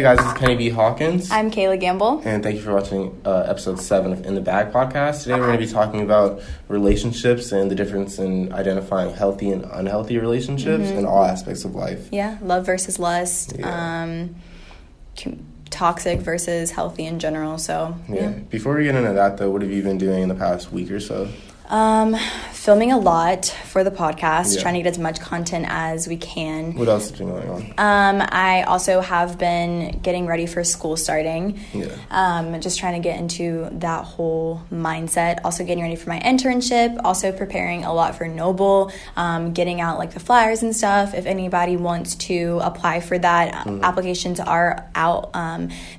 Hey guys, this is Kenny B. Hawkins. I'm Kayla Gamble. And thank you for watching episode 7 of In the Bag podcast. Today we're going to be talking about relationships and the difference in identifying healthy and unhealthy relationships in all aspects of life. Yeah, love versus lust, toxic versus healthy in general. So yeah. Before we get into that though, what have you been doing in the past week or so? Filming a lot for the podcast, trying to get as much content as we can. What else has been going on? I also have been getting ready for school starting. Just trying to get into that whole mindset. Also getting ready for my internship. Also preparing a lot for Noble. Getting out like the flyers and stuff. If anybody wants to apply for that, applications are out.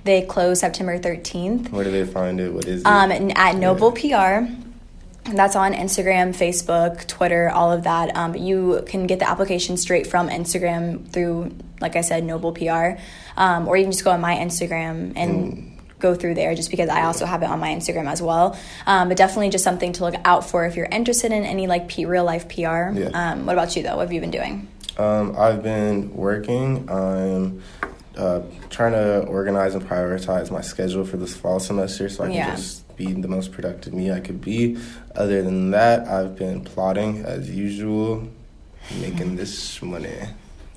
They close September 13th. Where do they find it? What is it? At Noble PR. That's on Instagram, Facebook, Twitter, all of that. But you can get the application straight from Instagram through, like I said, Noble PR. Or you can just go on my Instagram and go through there, just because I also have it on my Instagram as well. But definitely just something to look out for if you're interested in any like real life PR. What about you though? What have you been doing? I've been working. I'm trying to organize and prioritize my schedule for this fall semester so I can just be the most productive me I could be. Other than that, I've been plotting as usual, making this money.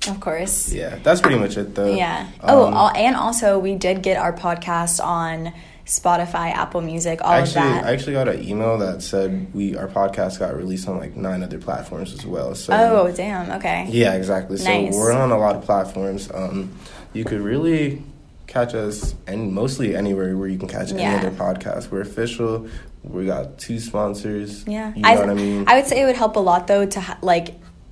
Of course. Yeah, that's pretty much it though. Yeah. And also we did get our podcast on Spotify, Apple Music, all of that. I actually got an email that said our podcast got released on like 9 other platforms as well. So oh, damn. Okay. Yeah, exactly. Nice. So we're on a lot of platforms. You could really catch us and mostly anywhere where you can catch any other podcast. We're official. We got 2 sponsors. Yeah. You know what I mean? I would say it would help a lot though to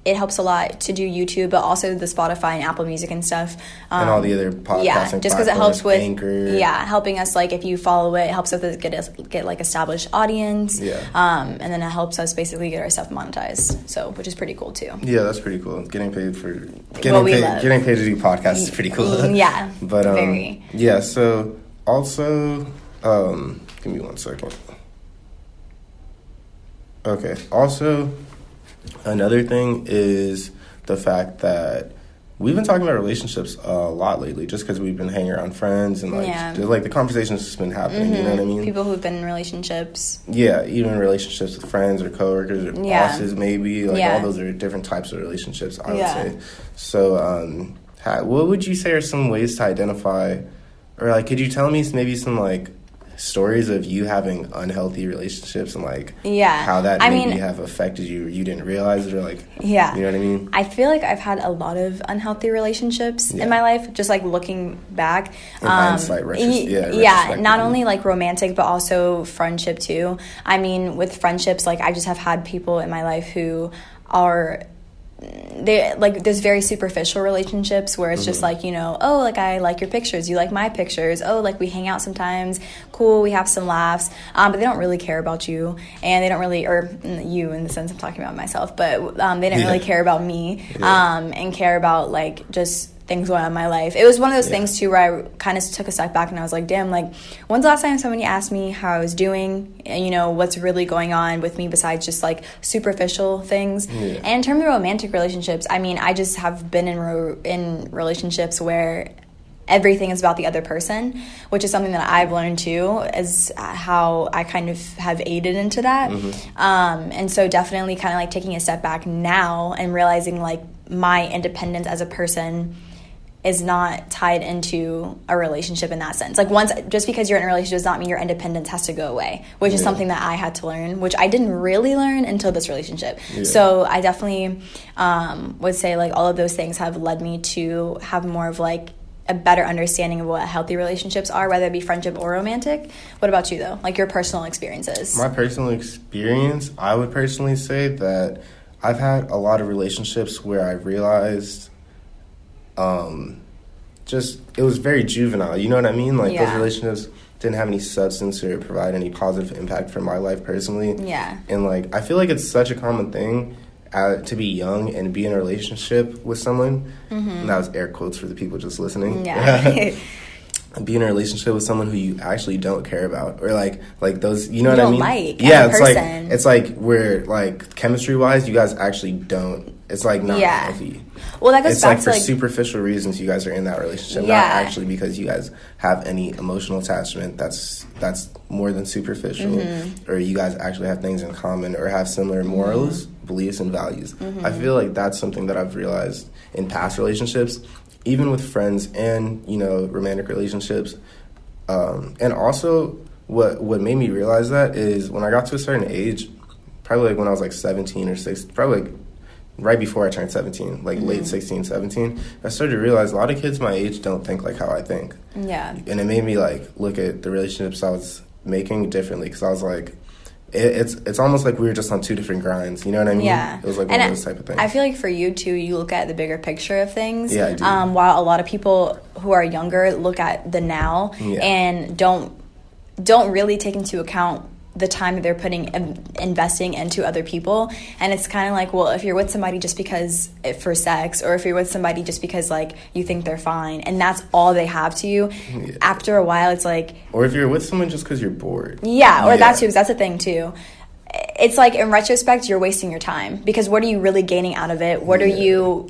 it helps a lot to do YouTube, but also the Spotify and Apple Music and stuff. And all the other podcasting just because it helps with Anchor. Helping us, like if you follow it helps us get like established audience. And then it helps us basically get our stuff monetized. So which is pretty cool too. Yeah, that's pretty cool. Getting paid to do podcasts is pretty cool. Yeah. But very. Yeah, so also give me 1 second. Okay. Also, another thing is the fact that we've been talking about relationships a lot lately just because we've been hanging around friends and the conversation's just been happening, you know what I mean? People who've been in relationships. Yeah, even relationships with friends or coworkers or bosses maybe. All those are different types of relationships, I would say. So what would you say are some ways to identify, or like could you tell me maybe some like stories of you having unhealthy relationships and how that maybe have affected you or you didn't realize it, or you know what I mean? I feel like I've had a lot of unhealthy relationships in my life, just like looking back in hindsight, not only like romantic but also friendship too. I mean, with friendships, like I just have had people in my life who are there's very superficial relationships where it's just like, I like your pictures, you like my pictures, we hang out sometimes, cool, we have some laughs, but they don't really care about you, and they don't really, or you in the sense I'm talking about myself, but they didn't really care about me, and care about like just things going on in my life. It was one of those things too where I kind of took a step back and I was like, damn, like when's the last time somebody asked me how I was doing and what's really going on with me besides just like superficial things. And in terms of romantic relationships, I mean, I just have been in relationships where everything is about the other person, which is something that I've learned too, is how I kind of have aided into that. And so definitely kind of like taking a step back now and realizing like my independence as a person is not tied into a relationship in that sense. Like just because you're in a relationship does not mean your independence has to go away, which is something that I had to learn, which I didn't really learn until this relationship. So I definitely would say like all of those things have led me to have more of like a better understanding of what healthy relationships are, whether it be friendship or romantic. What about you though? Like your personal experiences? My personal experience, I would personally say that I've had a lot of relationships where I realized it was very juvenile, you know what I mean? Like those relationships didn't have any substance or provide any positive impact for my life personally. And like I feel like it's such a common thing to be young and be in a relationship with someone. And that was air quotes for the people just listening. be in a relationship with someone who you actually don't care about, or like those, you know what I mean? Like, yeah, it's like where like chemistry wise, you guys actually don't. It's like not healthy. Well, that goes back to like for superficial reasons you guys are in that relationship, not actually because you guys have any emotional attachment. That's more than superficial, or you guys actually have things in common or have similar morals, beliefs, and values. I feel like that's something that I've realized in past relationships, even with friends and, you know, romantic relationships. And also what made me realize that is when I got to a certain age, probably like when I was like 17 or 16, probably like right before I turned 17, like late 16, 17, I started to realize a lot of kids my age don't think like how I think. Yeah. And it made me like look at the relationships I was making differently, because I was like, it's almost like we were just on two different grinds, you know what I mean? Yeah. It was like one of those type of things. I feel like for you too, you look at the bigger picture of things. Yeah, I do. While a lot of people who are younger look at the now and don't really take into account the time that they're investing into other people. And it's kind of like, well, if you're with somebody just because for sex, or if you're with somebody just because like you think they're fine and that's all they have to you, after a while it's like, or if you're with someone just because you're bored, that too, because that's a thing too. It's like, in retrospect, you're wasting your time, because what are you really gaining out of it? What are you,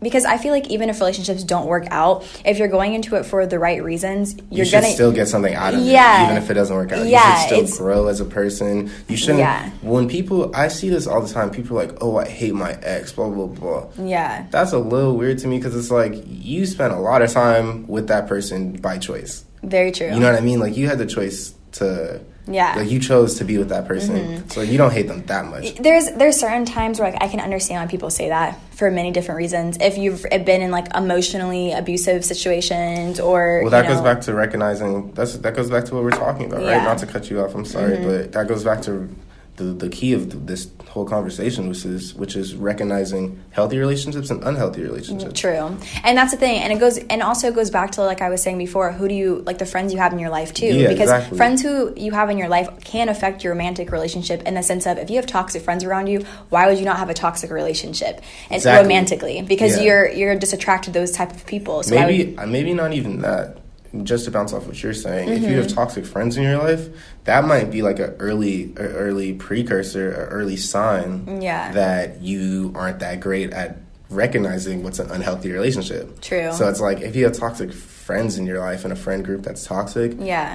because I feel like even if relationships don't work out, if you're going into it for the right reasons, you should still get something out of it, even if it doesn't work out. You should still grow as a person. You shouldn't. When people, I see this all the time, people are like, oh, I hate my ex, blah, blah, blah. Yeah. That's a little weird to me, because it's like, you spent a lot of time with that person by choice. Very true. You know what I mean? Like, you had the choice to... Yeah. Like, you chose to be with that person. So you don't hate them that much. There's certain times where like, I can understand why people say that for many different reasons. If you've been in like emotionally abusive situations, or well, that goes back to recognizing, that goes back to what we're talking about, right? Not to cut you off, I'm sorry, but that goes back to the key of this whole conversation, which is recognizing healthy relationships and unhealthy relationships. True. And that's the thing. And also goes back to, like I was saying before, who do you, like the friends you have in your life too. Yeah, because friends who you have in your life can affect your romantic relationship, in the sense of, if you have toxic friends around you, why would you not have a toxic relationship? And romantically, because you're just attracted to those type of people. So maybe not even that. Just to bounce off what you're saying, if you have toxic friends in your life, that might be like an early precursor, an early sign that you aren't that great at recognizing what's an unhealthy relationship. True. So it's like, if you have toxic friends in your life and a friend group that's toxic,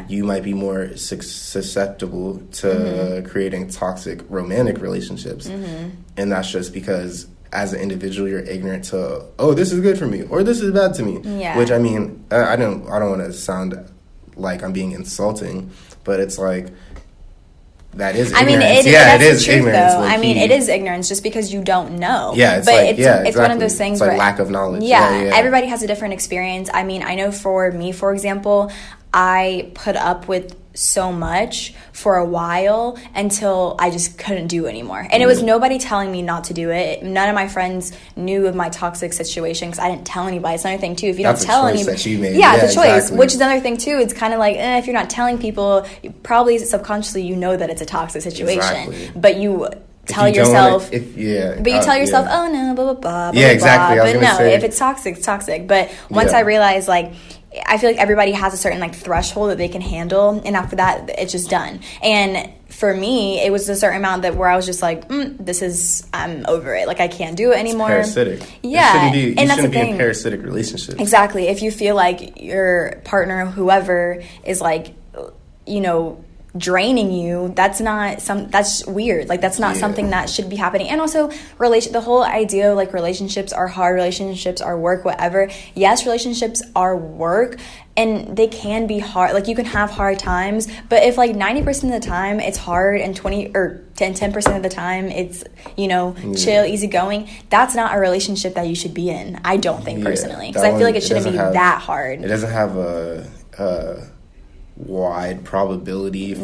you might be more susceptible to creating toxic romantic relationships. And that's just because, as an individual, you're ignorant to, oh, this is good for me, or this is bad to me. Yeah. Which, I mean, I don't want to sound like I'm being insulting, but it's like, that is ignorance. I mean, it is truth, ignorance. Though. I mean, it is ignorance, just because you don't know. Yeah, it's it's one of those things where, like lack of knowledge. Yeah, everybody has a different experience. I mean, I know for me, for example, I put up with so much for a while until I just couldn't do anymore. And it was nobody telling me not to do it. None of my friends knew of my toxic situation, because I didn't tell anybody. It's another thing too. If you don't tell anybody, that you made. Yeah, it's a choice. Exactly. Which is another thing too. It's kind of like, if you're not telling people, you probably subconsciously you know that it's a toxic situation, but you tell yourself, oh no, blah blah blah. Yeah, exactly. But no, if it's toxic, it's toxic. But once I realized, like, I feel like everybody has a certain like threshold that they can handle, and after that, it's just done. And for me, it was a certain amount that where I was just like, I'm over it. Like, I can't do it anymore. It's parasitic. Yeah, you shouldn't be in parasitic relationships. Exactly. If you feel like your partner, whoever, is like, draining you, that's weird. Like, that's not something that should be happening. And also, the whole idea of like relationships are hard, relationships are work, whatever. Yes, relationships are work, and they can be hard. Like, you can have hard times, but if like 90% of the time it's hard and 10% of the time it's, chill, easygoing, that's not a relationship that you should be in. I don't think, personally, because I feel like it shouldn't be that hard. It doesn't have a wide probability for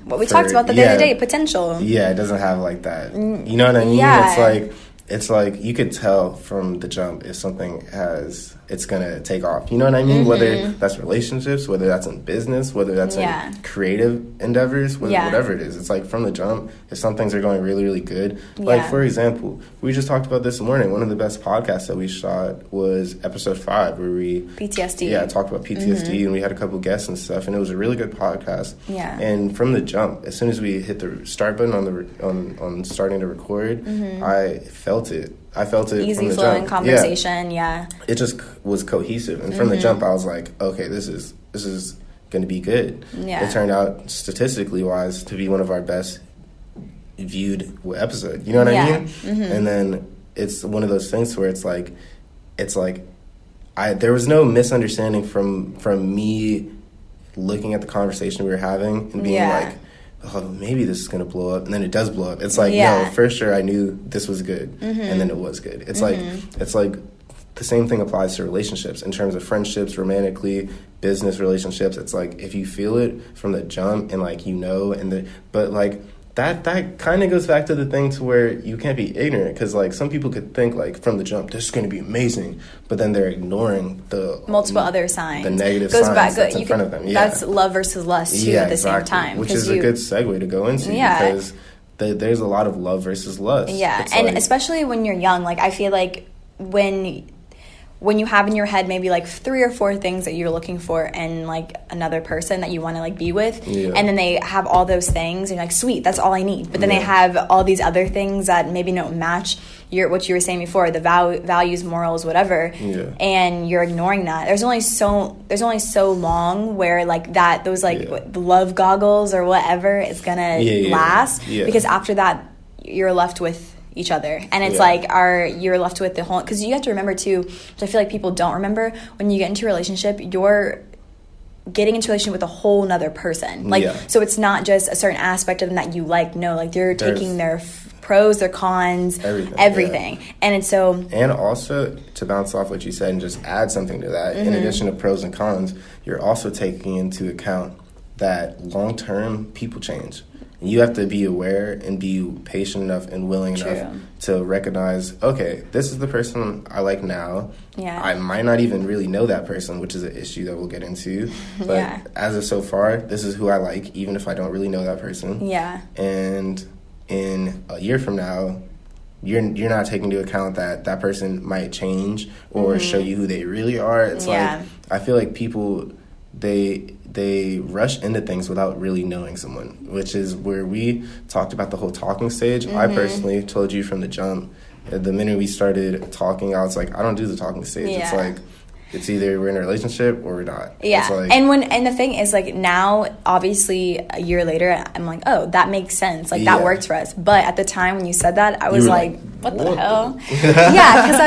what we talked about the other day, potential. It doesn't have like that, you know what I mean? It's like you could tell from the jump if something has it's gonna take off. You know what I mean? Whether that's relationships, whether that's in business, whether that's in creative endeavors, whatever it is. It's like from the jump, if some things are going really, really good. Like, for example, we just talked about this morning. One of the best podcasts that we shot was episode 5, where we PTSD. Yeah, talked about PTSD, and we had a couple guests and stuff, and it was a really good podcast. Yeah. And from the jump, as soon as we hit the start button on starting to record, I felt it. Easy from the flowing jump. conversation, It just was cohesive, and from the jump, I was like, okay, this is going to be good. Yeah. It turned out, statistically wise, to be one of our best viewed episode. You know what I mean? And then it's one of those things where it's like there was no misunderstanding from me looking at the conversation we were having and being like, oh, maybe this is going to blow up, and then it does blow up. It's like, no, for sure I knew this was good, and then it was good. It's like the same thing applies to relationships in terms of friendships, romantically, business relationships. It's like, if you feel it from the jump and like, but like that kind of goes back to the thing to where you can't be ignorant, because like some people could think like from the jump this is going to be amazing, but then they're ignoring the multiple other signs, the negative signs that's in front of them. That's love versus lust too, at the same time, which is a good segue to go into, because there's a lot of love versus lust. And like, especially when you're young, like I feel like when you have in your head maybe like 3 or 4 things that you're looking for in like another person that you want to like be with, and then they have all those things and you're like, sweet, that's all I need, but then they have all these other things that maybe don't match what you were saying before, the values, morals, whatever, and you're ignoring that. There's only so long where like that, those like love goggles or whatever is gonna last, because after that you're left with each other, and it's like you're left with the whole, because you have to remember too, which I feel like people don't remember, when you get into a relationship, you're getting into a relationship with a whole nother person, like so it's not just a certain aspect of them that you like, no, like you're taking their pros, their cons, everything. And it's so, and also to bounce off what you said and just add something to that, in addition to pros and cons, you're also taking into account that long term people change. You have to be aware and be patient enough and willing enough to recognize, okay, this is the person I like now. I might not even really know that person, which is an issue that we'll get into. But as of so far, this is who I like, even if I don't really know that person. And in a year from now, you're not taking into account that that person might change or show you who they really are. It's like, I feel like people, they rush into things without really knowing someone, which is where we talked about the whole talking stage. I personally told you from the jump, the minute we started talking, I was like, I don't do the talking stage. It's like, it's either we're in a relationship or we're not. Like, and the thing is, like, now obviously a year later I'm like, oh, that makes sense, like that works for us. But at the time when you said that, I was like, what the hell? Because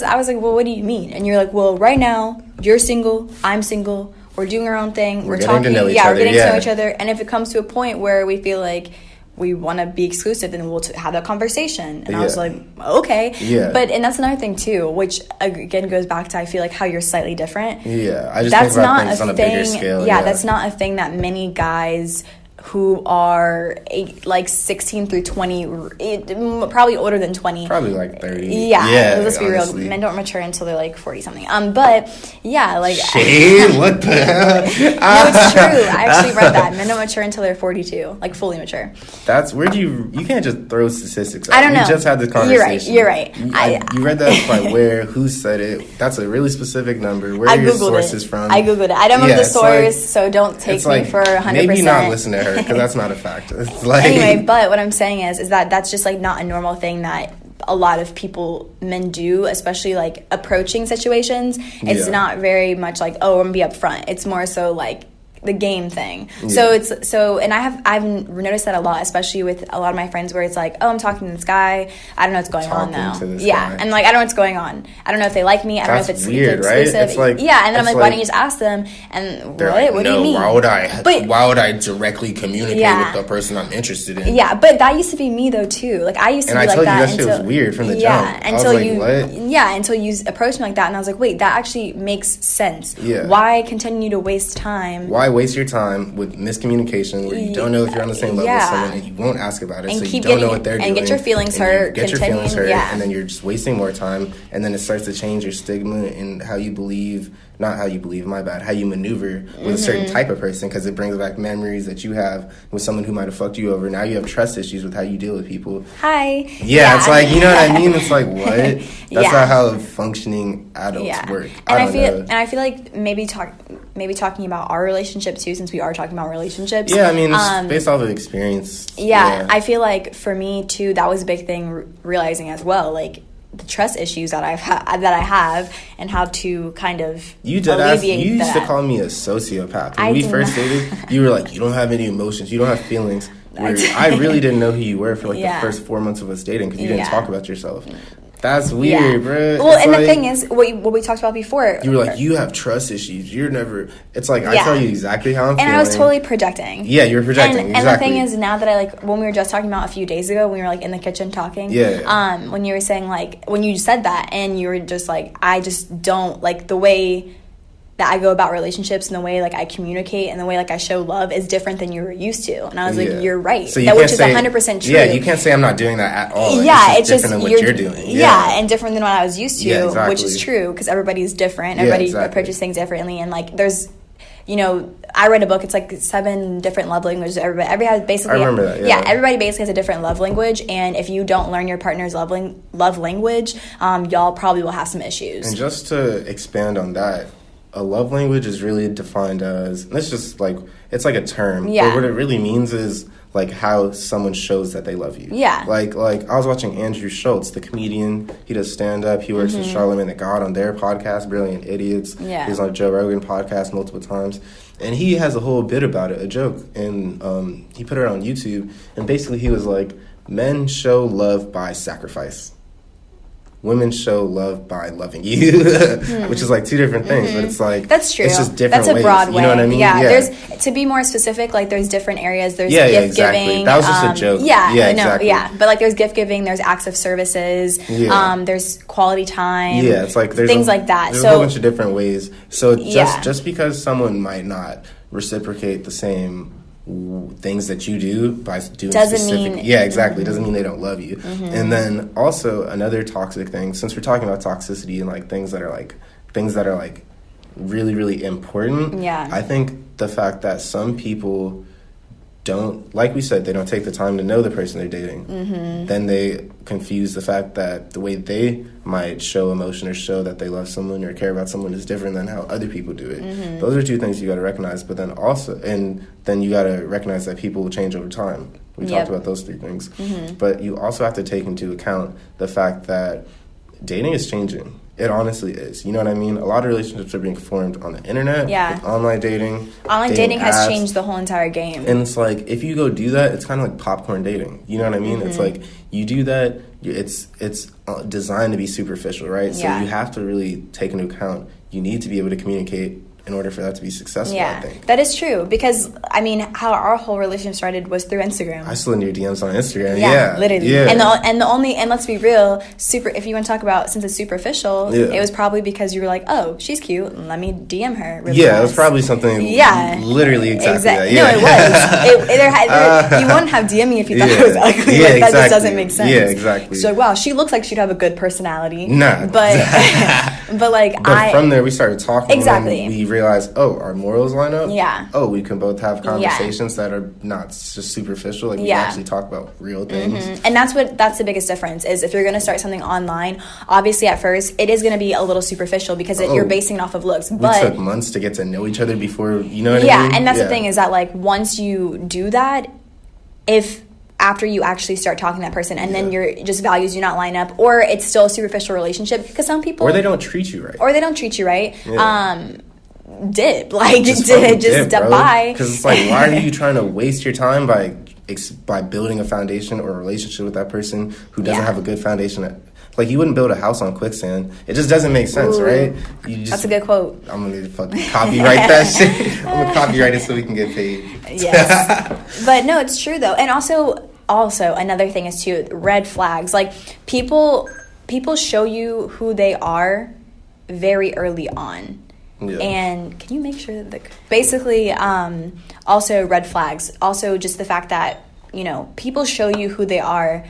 I was like, well, what do you mean? And you're like, well, right now you're single, I'm single, we're doing our own thing, we're talking, we're getting to know each other, and if it comes to a point where we feel like we want to be exclusive, then we'll have that conversation. And I was like, okay. And that's another thing too, which again goes back to, I feel like, how you're slightly different. I just think about things on a bigger scale. That's not a thing that many guys who are like 16 through 20, probably older than 20. Probably like 30. Let's be real. Men don't mature until they're like 40 something. But yeah, like. Shade? What the hell? No, it's true. I actually read that. Men don't mature until they're 42, like fully mature. That's where you can't just throw statistics out. I don't know. We just had this conversation. You're right. You read that by where, who said it. That's a really specific number. Where are your sources from? I Googled it. I don't remember the source, so don't take me for 100%. Maybe not listen to her, because that's not a fact. It's like, anyway, but what I'm saying is that that's just like not a normal thing that a lot of men do, especially like approaching situations. It's not very much like, oh, I'm gonna be upfront. It's more so like the game thing. And I've noticed that a lot, especially with a lot of my friends, where it's like, oh, I'm talking to this guy, I don't know what's going on though. And like, I don't know what's going on. I don't know if they like me. I don't know if it's weird, exclusive. Right? It's like, and then I'm like, why don't you just ask them? And what do you mean? Why would I directly communicate with the person I'm interested in? But that used to be me though too. Like I used to be like that. And I told you that shit was weird from the jump. Until you approached me like that, and I was like, wait, that actually makes sense. Why continue to waste time? Why waste your time with miscommunication where you don't know if you're on the same level as someone, and you won't ask about it, and so you don't know what they're doing. And get your feelings hurt. And then you're just wasting more time, and then it starts to change your stigma and how you believe, not how you believe, my bad, how you maneuver with a certain type of person, because it brings back memories that you have with someone who might have fucked you over. Now you have trust issues with how you deal with people. Hi. Yeah, it's like, you know what I mean? It's like, what? That's not how functioning adults work. And I feel like maybe talking about our relationship too, since we are talking about relationships. Yeah, I mean, it's based off of experience. Yeah, I feel like for me too, that was a big thing, realizing as well, like the trust issues that I have, and how to kind of alleviate you used to call me a sociopath. When we first dated, you were like, you don't have any emotions, you don't have feelings. Where I really didn't know who you were for the first 4 months of us dating, because you didn't talk about yourself. That's weird, bro. Well, and the thing is, what we talked about before. You were like, you have trust issues. You're never... It's like, I tell you exactly how I'm feeling. And I was totally projecting. Yeah, you were projecting, exactly. And the thing is, now that when we were just talking about a few days ago, when we were, in the kitchen talking. Yeah. When you were saying, when you said that, and you were just like, I just don't... the way that I go about relationships and the way I communicate and the way I show love is different than you were used to. And I was like, you're right. So which is 100% true. Yeah, you can't say I'm not doing that at all. It's just different than what you're doing. Yeah, and different than what I was used to, exactly. Which is true, because everybody's different. Everybody approaches things differently, and there's... I read a book. It's 7 different love languages. Everybody has basically. I remember that. Yeah. Everybody basically has a different love language, and if you don't learn your partner's love language, y'all probably will have some issues. And just to expand on that, a love language is really defined as, it's just it's like a term. Yeah. But what it really means is how someone shows that they love you. Yeah. Like I was watching Andrew Schultz, the comedian. He does stand up. He works with Charlamagne the God on their podcast, Brilliant Idiots. Yeah. He's on Joe Rogan podcast multiple times. And he has a whole bit about it, a joke. And he put it on YouTube. And basically he was like, men show love by sacrifice. Women show love by loving you, which is 2 different things, but it's that's true. It's just different ways. That's a broad way. You know what I mean? Yeah. There's, to be more specific, there's different areas. There's gift exactly. giving. That was just a joke. Exactly. But there's gift giving. There's acts of services. There's quality time. Yeah, it's there's things like that. There's a whole bunch of different ways. So just because someone might not reciprocate the same things that you do by doing specific doesn't mean they don't love you. And then also another toxic thing, since we're talking about toxicity and things that are really, really important, I think the fact that some people don't, like we said, they don't take the time to know the person they're dating, then they confuse the fact that the way they might show emotion or show that they love someone or care about someone is different than how other people do it. Those are 2 things you got to recognize, but then also, and then you got to recognize that people will change over time. We talked about those 3 things. But you also have to take into account the fact that dating is changing. It honestly is. You know what I mean? A lot of relationships are being formed on the internet, with online dating. Online dating has changed the whole entire game. And it's if you go do that, it's kind of like popcorn dating. You know what I mean? It's you do that, it's designed to be superficial, right? So you have to really take into account, you need to be able to communicate in order for that to be successful, I think. That is true, because how our whole relationship started was through Instagram. I slid in your DMs on Instagram. Literally. Yeah. And let's be real, if you want to talk about, since it's superficial, it was probably because you were like, oh, she's cute, let me DM her. It was probably something literally exactly that. No, it was. You wouldn't have DM me if you thought it was ugly. That just doesn't make sense. Yeah, exactly. So wow, she looks like she'd have a good personality. Nah. But from there we started talking. Exactly. And we realized, our morals line up. Yeah. We can both have conversations that are not just superficial. We can actually talk about real things. And that's the biggest difference, is if you're going to start something online, obviously at first it is going to be a little superficial because you're basing it off of looks. But we took months to get to know each other before, you know what I mean? Yeah, and that's the thing, is that once you do that, after you actually start talking to that person, and then your just values do not line up, or it's still a superficial relationship, because some people, or they don't treat you right, dip by, because it's why are you trying to waste your time by building a foundation or a relationship with that person who doesn't have a good foundation? You wouldn't build a house on quicksand. It just doesn't make sense, right? That's a good quote. I'm going to fucking copyright that shit. I'm going to copyright it so we can get paid. Yes. But no, it's true, though. And also another thing is, too, red flags. People show you who they are very early on. And can you make sure that basically also red flags, also just the fact that, you know, people show you who they are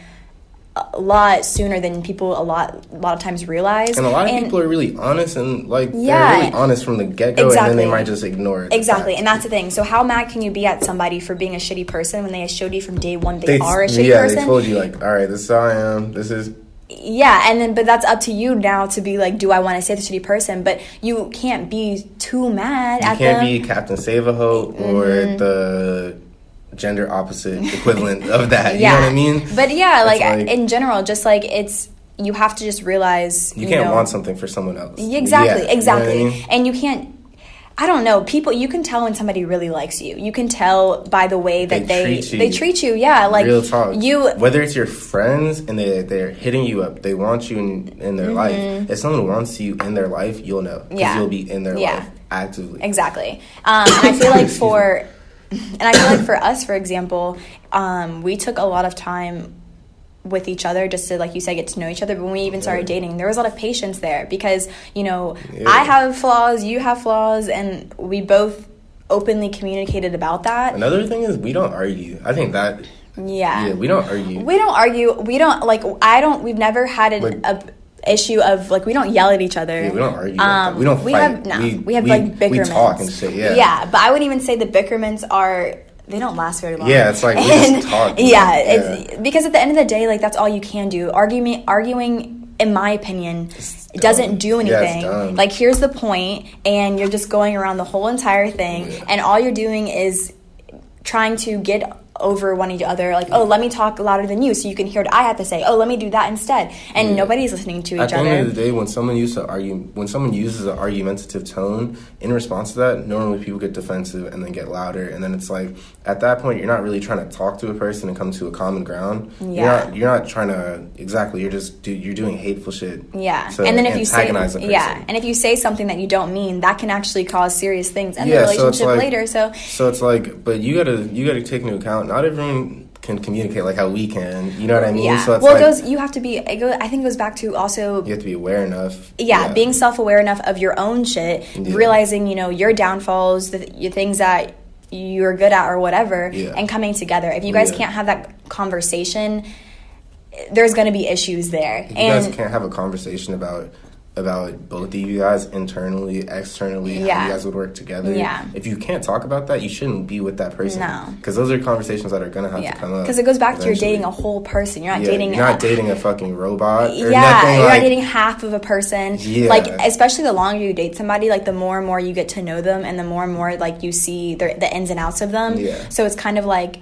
a lot sooner than people a lot of times realize. And a lot of people are really honest and they're really honest from the get-go, and then they might just ignore it. Exactly, and that's the thing. So how mad can you be at somebody for being a shitty person when they showed you from day one they are a shitty person? Yeah, they told you, like, all right, this is how I am, this is... Yeah, and then, but that's up to you now to be like, do I want to say the shitty person? But you can't be too mad at them. You can't be Captain Save-A-Ho or the... gender opposite equivalent of that. You know what I mean? But like in general, just like you have to just realize you can't want something for someone else. Exactly. You know what I mean? And you can't, I don't know, people, you can tell when somebody really likes you. You can tell by the way that they treat you. Yeah, like real talk. Whether it's your friends and they're hitting you up, they want you in their life. If someone wants you in their life, you'll know, because you'll be in their life actively. Exactly. And I feel like for us, for example, we took a lot of time with each other just to, like you said, get to know each other. But when we even started dating, there was a lot of patience there because, you know, I have flaws, you have flaws, and we both openly communicated about that. Another thing is we don't argue. I think that... Yeah, we don't argue. We don't argue. We don't, like, we've never had a issue of, like, we don't yell at each other. Yeah, we don't argue. Like we don't fight. We have like bickerments. We talk and shit. Yeah, but I wouldn't even say the bickerments they don't last very long. Yeah, it's like we just talk. It's because at the end of the day, like, that's all you can do. Arguing, in my opinion, doesn't do anything. Like, here's the point, and you're just going around the whole entire thing, and all you're doing is trying to get over one other, like, oh, let me talk louder than you so you can hear what I have to say. Oh, let me do that instead. And nobody's listening to each other. At the end of the day, when someone uses an argumentative tone in response to that, normally people get defensive and then get louder, and then it's like, at that point, you're not really trying to talk to a person and come to a common ground. Yeah. You're not trying to, you're doing hateful shit. Yeah. So, and then if you say, and if you say something that you don't mean, that can actually cause serious things in the relationship later. So it's like, but you gotta take into account, not everyone can communicate like how we can. You know what I mean? Yeah. So it's I think it goes back to also... You have to be aware enough. Yeah, being self-aware enough of your own shit, realizing, you know, your downfalls, your things that you're good at or whatever, and coming together. If you guys can't have that conversation, there's going to be issues there. If you guys can't have a conversation about both of you guys internally, externally, how you guys would work together. Yeah. If you can't talk about that, you shouldn't be with that person. No. Because those are conversations that are going to have to come up. Because it goes back to you're dating a whole person. You're not dating... You're not dating a fucking robot or nothing. You're not dating half of a person. Yeah. Like, especially the longer you date somebody, like, the more and more you get to know them and the more and more, like, you see the ins and outs of them. Yeah. So it's kind of like...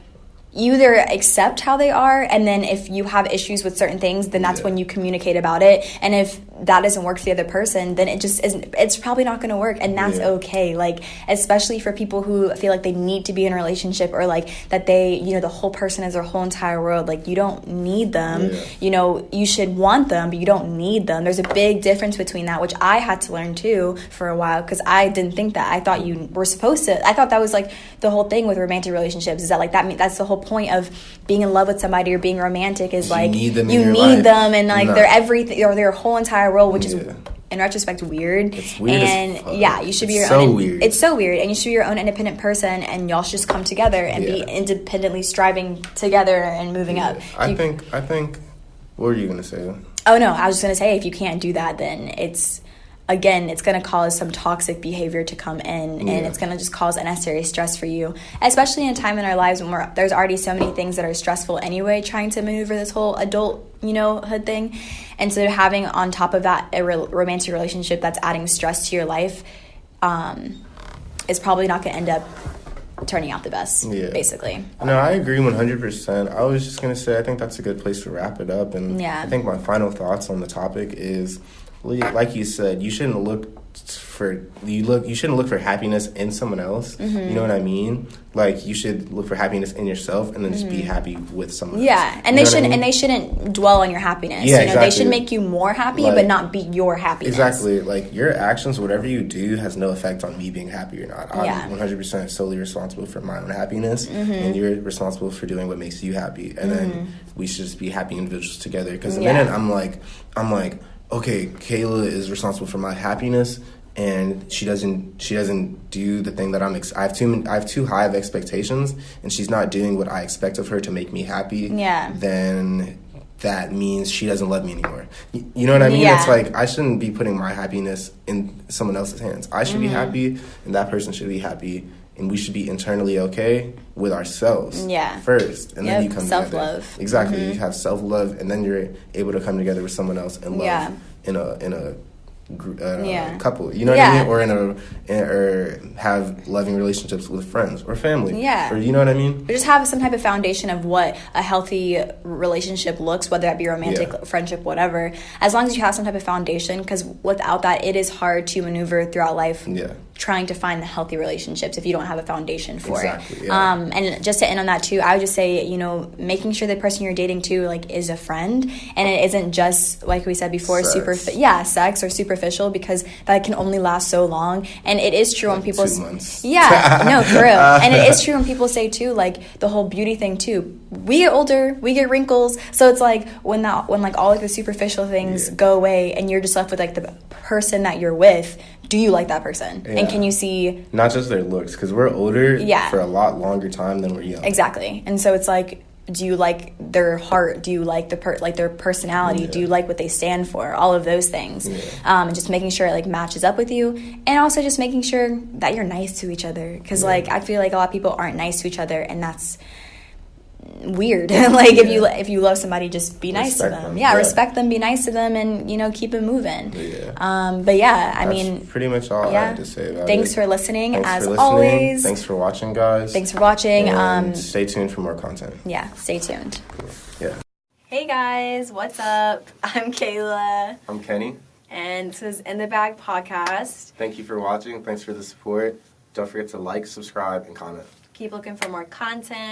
You either accept how they are, and then if you have issues with certain things, then that's when you communicate about it. And if that doesn't work for the other person, then it just isn't. It's probably not going to work, and that's okay. Like, especially for people who feel like they need to be in a relationship, or like that they, you know, the whole person is their whole entire world. Like, you don't need them. Yeah. You know, you should want them, but you don't need them. There's a big difference between that, which I had to learn too for a while, because I didn't think that. I thought you were supposed to. I thought that was like the whole thing with romantic relationships, is that like that's the whole point of being in love with somebody or being romantic, is like you need them and like they're everything, or their whole entire world, which is in retrospect weird. It's weird, and you should be your own. Weird. It's so weird, and you should be your own independent person, and y'all should just come together and be independently striving together and moving up. I think. What were you gonna say? Oh no, I was just gonna say, if you can't do that, then it's going to cause some toxic behavior to come in, and it's going to just cause unnecessary stress for you, especially in a time in our lives when there's already so many things that are stressful anyway, trying to maneuver this whole adult, you know, hood thing. And so having on top of that a romantic relationship that's adding stress to your life is probably not going to end up turning out the best, basically. No, I agree 100%. I was just going to say, I think that's a good place to wrap it up. And I think my final thoughts on the topic is, like you said, you shouldn't look for happiness in someone else. Mm-hmm. You know what I mean? Like, you should look for happiness in yourself, and then just be happy with someone else. Yeah, and they shouldn't dwell on your happiness. Yeah, exactly. They should make you more happy, but not be your happiness. Exactly. Like, your actions, whatever you do, has no effect on me being happy or not. I'm 100% solely responsible for my own happiness, and you're responsible for doing what makes you happy. And then we should just be happy individuals together. Because the minute I'm like, okay, Kayla is responsible for my happiness, and she doesn't do the thing that I have too high of expectations, and she's not doing what I expect of her to make me happy, then that means she doesn't love me anymore. You know what I mean? It's like, I shouldn't be putting my happiness in someone else's hands. I should be happy, and that person should be happy, and we should be internally okay with ourselves first, and then you come self-love. Together. Exactly. You have self-love, and then you're able to come together with someone else and love in a couple, you know what I mean, or have loving relationships with friends or family, or you know what I mean, or just have some type of foundation of what a healthy relationship looks, whether that be romantic, friendship, whatever, as long as you have some type of foundation, because without that it is hard to maneuver throughout life trying to find the healthy relationships if you don't have a foundation for it. And just to end on that too, I would just say, you know, making sure the person you're dating too, like, is a friend, and it isn't just, like we said before, sex or superficial, because that can only last so long. And it is true when people 2 months. for real. And it is true when people say too, like, the whole beauty thing too, we get older, we get wrinkles, so it's like when like all like the superficial things go away and you're just left with like the person that you're with, do you like that person? And can you see, not just their looks, because we're older for a lot longer time than we're young. Exactly. And so it's like, do you like their heart? Do you like their personality? Do you like what they stand for? All of those things. And just making sure it like matches up with you, and also just making sure that you're nice to each other, because like I feel like a lot of people aren't nice to each other, and that's weird. Like if you love somebody, just be nice to them. Respect them, be nice to them, and you know, keep it moving. I mean, pretty much all I had to say about Thanks it. for listening. Always. Thanks for watching, guys. Thanks for watching. And stay tuned for more content. Stay tuned. Cool. Hey guys, what's up? I'm Kayla. I'm Kenny. And this is In the Bag Podcast. Thank you for watching. Thanks for the support. Don't forget to like, subscribe, and comment. Keep looking for more content.